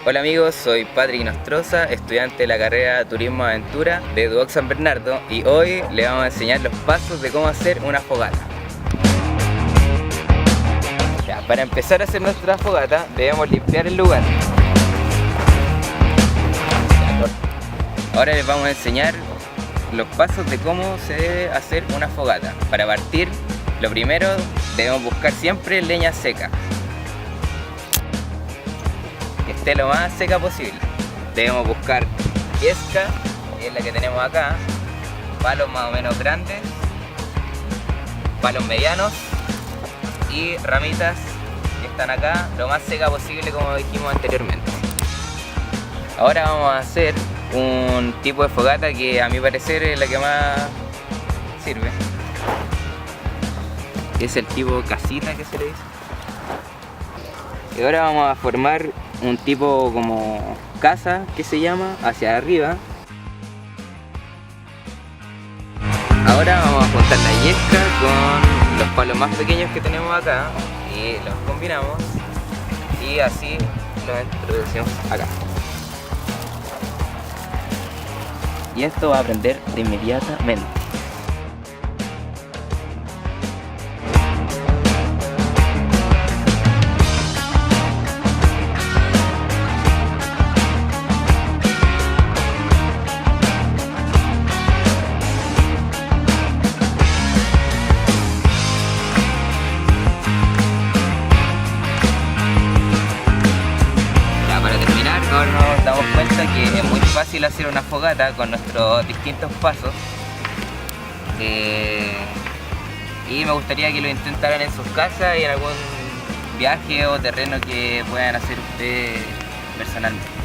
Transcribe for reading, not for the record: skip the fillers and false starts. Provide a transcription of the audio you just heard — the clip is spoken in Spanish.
Hola amigos, soy Patrick Nostroza, estudiante de la carrera Turismo Aventura de Duoc San Bernardo, y hoy les vamos a enseñar los pasos de cómo hacer una fogata. Ya, para empezar a hacer nuestra fogata debemos limpiar el lugar. Ahora les vamos a enseñar los pasos de cómo se debe hacer una fogata. Para partir, lo primero, debemos buscar siempre leña seca, que esté lo más seca posible. Debemos buscar yesca, que es la que tenemos acá, palos más o menos grandes, palos medianos y ramitas que están acá, lo más seca posible, como dijimos anteriormente. Ahora vamos a hacer un tipo de fogata que a mi parecer es la que más sirve, que es el tipo casita, que se le dice. Y ahora vamos a formar un tipo como casa, que se llama, hacia arriba. Ahora vamos a juntar la yesca con los palos más pequeños que tenemos acá y los combinamos, y así los introducimos acá. Y esto va a prender de inmediatamente. Ahora nos damos cuenta que es muy fácil hacer una fogata con nuestros distintos pasos, y me gustaría que lo intentaran en sus casas y en algún viaje o terreno que puedan hacer ustedes personalmente.